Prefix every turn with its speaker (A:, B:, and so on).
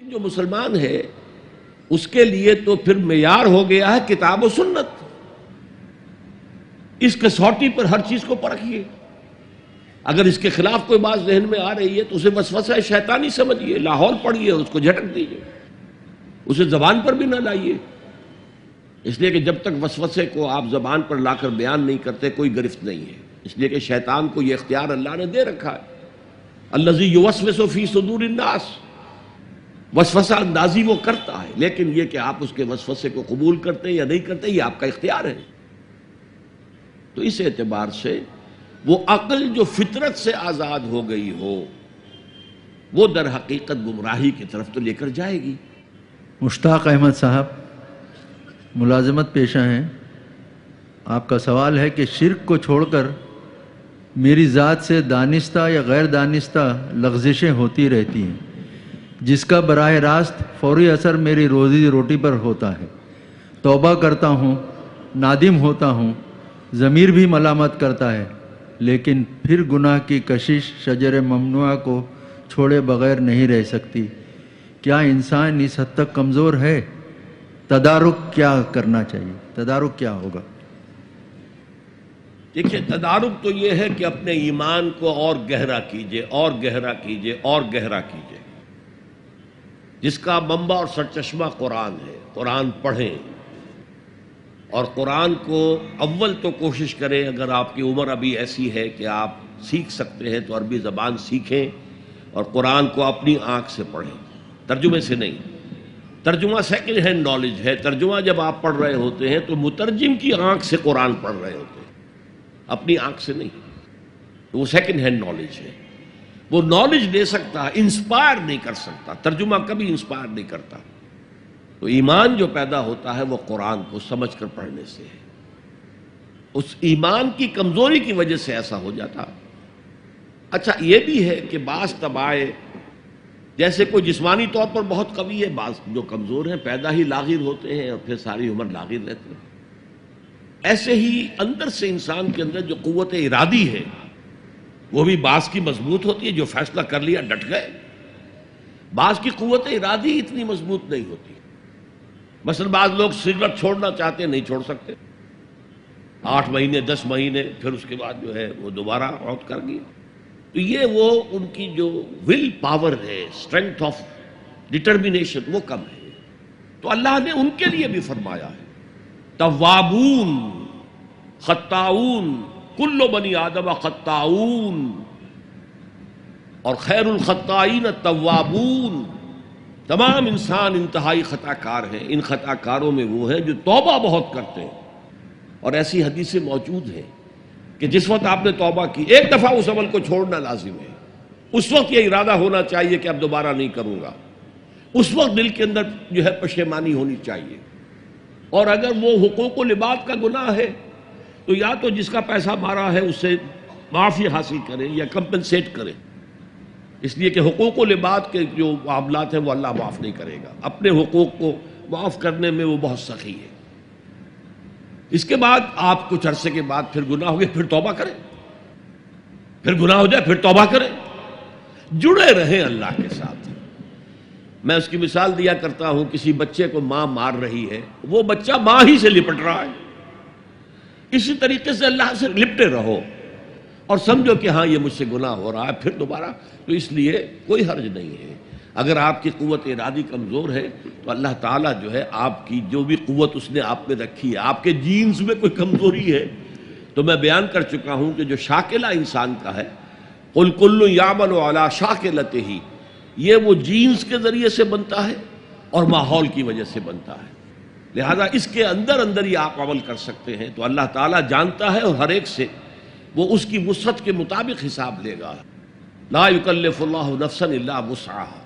A: جو مسلمان ہے اس کے لیے تو پھر معیار ہو گیا ہے کتاب و سنت. اس کسوٹی پر ہر چیز کو پرکھیے. اگر اس کے خلاف کوئی بات ذہن میں آ رہی ہے تو اسے وسوسہ شیطانی سمجھیے، لاہور پڑھیے، اس کو جھٹک دیجیے، اسے زبان پر بھی نہ لائیے. اس لیے کہ جب تک وسوسے کو آپ زبان پر لا کر بیان نہیں کرتے کوئی گرفت نہیں ہے. اس لیے کہ شیطان کو یہ اختیار اللہ نے دے رکھا ہے. الذی یوسوس فی صدور الناس، وسوسہ اندازی وہ کرتا ہے، لیکن یہ کہ آپ اس کے وسوسے کو قبول کرتے یا نہیں کرتے یہ آپ کا اختیار ہے. تو اس اعتبار سے وہ عقل جو فطرت سے آزاد ہو گئی ہو وہ در حقیقت گمراہی کی طرف تو لے کر جائے گی.
B: مشتاق احمد صاحب ملازمت پیشہ ہیں. آپ کا سوال ہے کہ شرک کو چھوڑ کر میری ذات سے دانستہ یا غیر دانستہ لغزشیں ہوتی رہتی ہیں جس کا براہ راست فوری اثر میری روزی روٹی پر ہوتا ہے. توبہ کرتا ہوں، نادم ہوتا ہوں، ضمیر بھی ملامت کرتا ہے، لیکن پھر گناہ کی کشش شجر ممنوعہ کو چھوڑے بغیر نہیں رہ سکتی. کیا انسان اس حد تک کمزور ہے؟ تدارک کیا کرنا چاہیے؟ تدارک کیا ہوگا؟
A: دیکھیے، تدارک تو یہ ہے کہ اپنے ایمان کو اور گہرا کیجئے، اور گہرا کیجئے، اور گہرا کیجئے. جس کا منبع اور سرچشمہ قرآن ہے. قرآن پڑھیں اور قرآن کو اول تو کوشش کریں، اگر آپ کی عمر ابھی ایسی ہے کہ آپ سیکھ سکتے ہیں تو عربی زبان سیکھیں اور قرآن کو اپنی آنکھ سے پڑھیں، ترجمے سے نہیں. ترجمہ سیکنڈ ہینڈ نالج ہے. ترجمہ جب آپ پڑھ رہے ہوتے ہیں تو مترجم کی آنکھ سے قرآن پڑھ رہے ہوتے ہیں، اپنی آنکھ سے نہیں. وہ سیکنڈ ہینڈ نالج ہے. وہ نالج دے سکتا ہے، انسپائر نہیں کر سکتا. ترجمہ کبھی انسپائر نہیں کرتا. تو ایمان جو پیدا ہوتا ہے وہ قرآن کو سمجھ کر پڑھنے سے ہے. اس ایمان کی کمزوری کی وجہ سے ایسا ہو جاتا. اچھا یہ بھی ہے کہ بعض طبائع جیسے کوئی جسمانی طور پر بہت قوی ہے، بعض جو کمزور ہیں پیدا ہی لاغر ہوتے ہیں اور پھر ساری عمر لاغر رہتے ہیں. ایسے ہی اندر سے انسان کے اندر جو قوت ارادی ہے وہ بھی بعض کی مضبوط ہوتی ہے، جو فیصلہ کر لیا ڈٹ گئے. بعض کی قوت ارادی اتنی مضبوط نہیں ہوتی. مثلا بعض لوگ سگریٹ چھوڑنا چاہتے ہیں، نہیں چھوڑ سکتے. 8 مہینے 10 مہینے پھر اس کے بعد جو ہے وہ دوبارہ عود کر گیا. تو یہ وہ ان کی جو ول پاور ہے، اسٹرینتھ آف ڈٹرمینیشن، وہ کم ہے. تو اللہ نے ان کے لیے بھی فرمایا ہے توابون خطاؤون کل بنی آدم خطاؤون، اور خیر الخطائین التوابون. تمام انسان انتہائی خطا کار ہیں. ان خطا کاروں میں وہ ہیں جو توبہ بہت کرتے ہیں. اور ایسی حدیثیں موجود ہیں کہ جس وقت آپ نے توبہ کی، ایک دفعہ اس عمل کو چھوڑنا لازم ہے. اس وقت یہ ارادہ ہونا چاہیے کہ اب دوبارہ نہیں کروں گا. اس وقت دل کے اندر جو ہے پشیمانی ہونی چاہیے. اور اگر وہ حقوق و لباد کا گناہ ہے تو یا تو جس کا پیسہ مارا ہے اس سے معافی حاصل کریں یا کمپنسیٹ کریں. اس لیے کہ حقوق و لباد کے جو معاملات ہیں وہ اللہ معاف نہیں کرے گا. اپنے حقوق کو معاف کرنے میں وہ بہت سخی ہے. اس کے بعد آپ کچھ عرصے کے بعد پھر گناہ ہو گئے، پھر توبہ کریں. پھر گناہ ہو جائے پھر توبہ کریں. جڑے رہیں اللہ کے ساتھ. میں اس کی مثال دیا کرتا ہوں، کسی بچے کو ماں مار رہی ہے، وہ بچہ ماں ہی سے لپٹ رہا ہے. اسی طریقے سے اللہ سے لپٹے رہو اور سمجھو کہ ہاں یہ مجھ سے گناہ ہو رہا ہے، پھر دوبارہ. تو اس لیے کوئی حرج نہیں ہے. اگر آپ کی قوت ارادی کمزور ہے تو اللہ تعالیٰ جو ہے آپ کی جو بھی قوت اس نے آپ میں رکھی ہے، آپ کے جینز میں کوئی کمزوری ہے تو میں بیان کر چکا ہوں کہ جو شاکلہ انسان کا ہے، قل کل یعمل علی شاکلتہ، یہ وہ جینز کے ذریعے سے بنتا ہے اور ماحول کی وجہ سے بنتا ہے. لہذا اس کے اندر اندر ہی آپ عمل کر سکتے ہیں. تو اللہ تعالیٰ جانتا ہے اور ہر ایک سے وہ اس کی وسعت کے مطابق حساب لے گا. لا یکلف اللہ نفسا الا وسعها.